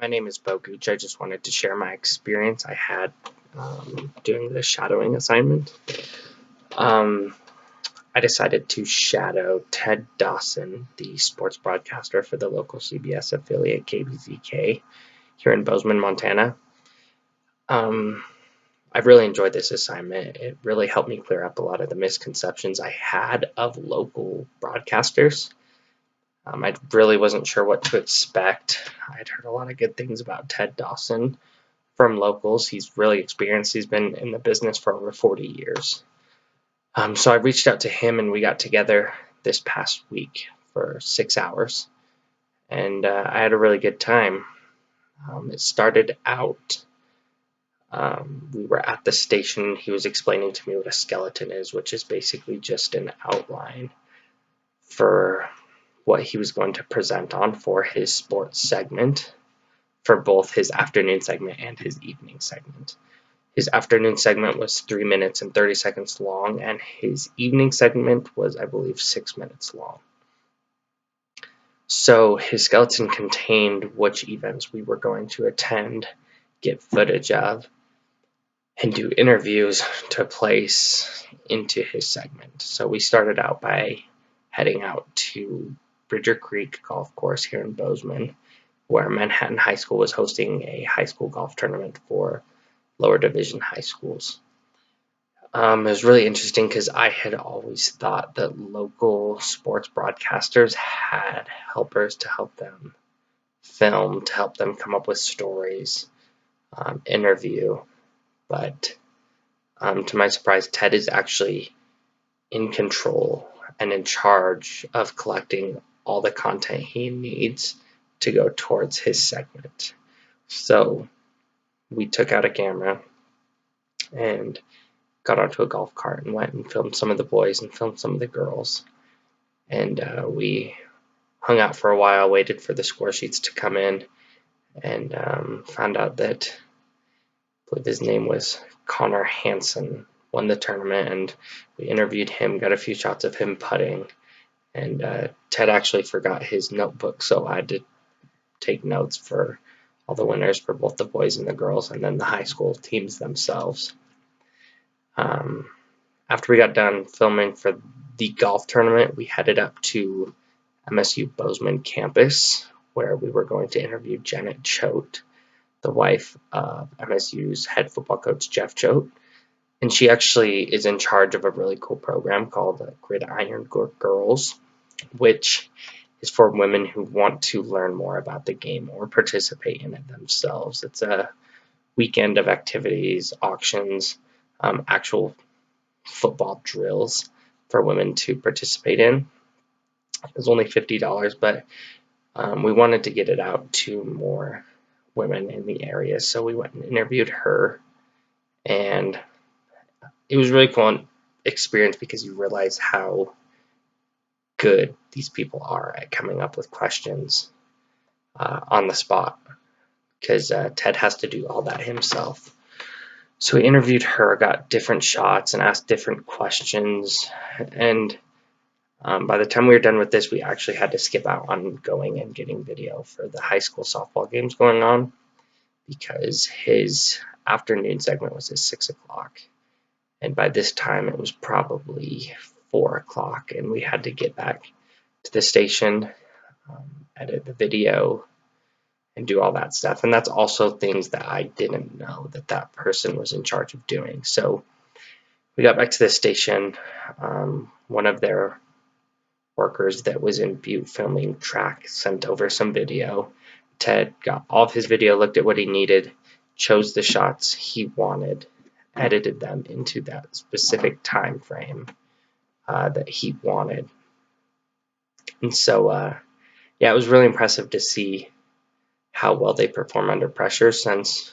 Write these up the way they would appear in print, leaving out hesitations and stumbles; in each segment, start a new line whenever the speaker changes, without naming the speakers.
My name is Beau. I just wanted to share my experience I had doing the shadowing assignment. Um, I decided to shadow Ted Dawson, the sports broadcaster for the local CBS affiliate KBZK here in Bozeman, Montana. I've really enjoyed this assignment. It really helped me clear up a lot of the misconceptions I had of local broadcasters. I really wasn't sure what to expect. I'd heard a lot of good things about Ted Dawson from locals. He's really experienced. He's been in the business for over 40 years. So I reached out to him and we got together this past week for 6 hours. And I had a really good time. It started out, we were at the station. He was explaining to me what a skeleton is, which is basically just an outline for what he was going to present on for his sports segment, for both his afternoon segment and his evening segment. His afternoon segment was 3 minutes and 30 seconds long, and his evening segment was, I believe, 6 minutes long. So his skeleton contained which events we were going to attend, get footage of, and do interviews to place into his segment. So we started out by heading out to Bridger Creek Golf Course here in Bozeman, where Manhattan High School was hosting a high school golf tournament for lower division high schools. It was really interesting because I had always thought that local sports broadcasters had helpers to help them film, to help them come up with stories, interview. But to my surprise, Ted is actually in control and in charge of collecting all the content he needs to go towards his segment. So we took out a camera and got onto a golf cart and went and filmed some of the boys and filmed some of the girls. And we hung out for a while, waited for the score sheets to come in, and found out that, I believe his name was Connor Hansen, won the tournament, and we interviewed him, got a few shots of him putting, and Ted actually forgot his notebook, so I had to take notes for all the winners for both the boys and the girls, and then the high school teams themselves. After we got done filming for the golf tournament, we headed up to MSU Bozeman campus, where we were going to interview Janet Choate, the wife of MSU's head football coach Jeff Choate. And she actually is in charge of a really cool program called Gridiron Girls, which is for women who want to learn more about the game or participate in it themselves. It's a weekend of activities, auctions, actual football drills for women to participate in. It was only $50, but we wanted to get it out to more women in the area, so we went and interviewed her, and it was really cool experience because you realize how good these people are at coming up with questions on the spot, because Ted has to do all that himself. So we interviewed her, got different shots, and asked different questions. And by the time we were done with this, we actually had to skip out on going and getting video for the high school softball games going on, because his afternoon segment was at 6 o'clock. And by this time, it was probably 4 o'clock, and we had to get back to the station, edit the video, and do all that stuff. And that's also things that I didn't know that that person was in charge of doing. So we got back to the station. One of their workers that was in Butte filming track sent over some video. Ted got all of his video, looked at what he needed, chose the shots he wanted, edited them into that specific time frame that he wanted. And so, yeah, it was really impressive to see how well they perform under pressure, since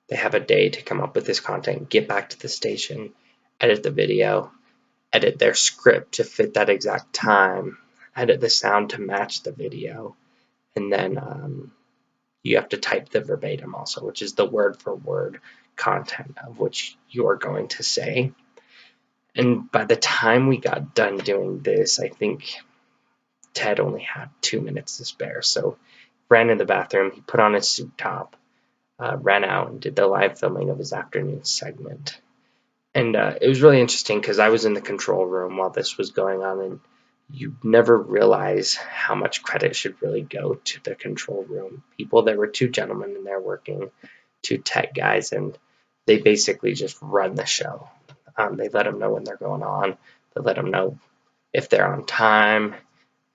they have a day to come up with this content, get back to the station, edit the video, edit their script to fit that exact time, edit the sound to match the video, and then you have to type the verbatim also, which is the word for word content of which you're going to say. And by the time we got done doing this, I think Ted only had 2 minutes to spare. So ran in the bathroom. He put on his suit top, ran out, and did the live filming of his afternoon segment. And it was really interesting because I was in the control room while this was going on, and you never realize how much credit should really go to the control room people. There were two gentlemen in there working, two tech guys, and they basically just run the show. They let them know when they're going on. They let them know if they're on time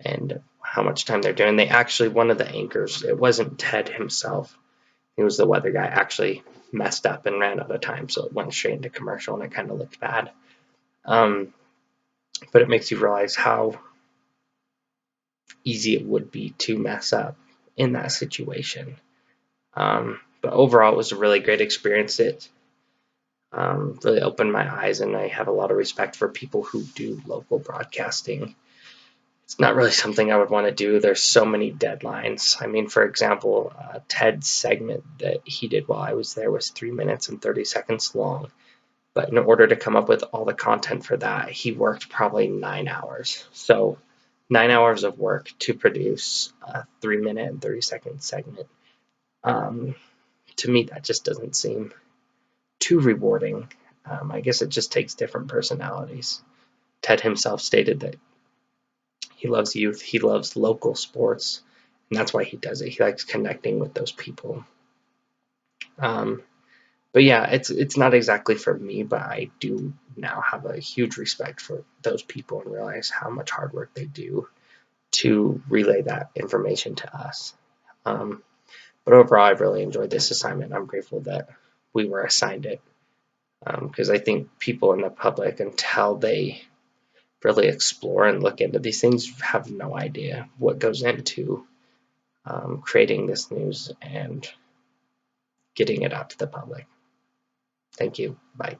and how much time they're doing. They actually, one of the anchors, it wasn't Ted himself, he was the weather guy, actually messed up and ran out of time, so it went straight into commercial, and it kind of looked bad. But it makes you realize how easy it would be to mess up in that situation. But overall, it was a really great experience. It really opened my eyes, and I have a lot of respect for people who do local broadcasting. It's not really something I would want to do. There's so many deadlines. I mean, for example, Ted's segment that he did while I was there was 3 minutes and 30 seconds long. But in order to come up with all the content for that, he worked probably 9 hours. So 9 hours of work to produce a 3 minute and 30-second segment. To me, that just doesn't seem too rewarding. I guess it just takes different personalities. Ted himself stated that he loves youth, he loves local sports, and that's why he does it. He likes connecting with those people. But yeah, it's not exactly for me, but I do now have a huge respect for those people and realize how much hard work they do to relay that information to us. But overall, I've really enjoyed this assignment. I'm grateful that we were assigned it, because I think people in the public, until they really explore and look into these things, have no idea what goes into creating this news and getting it out to the public. Thank you. Bye.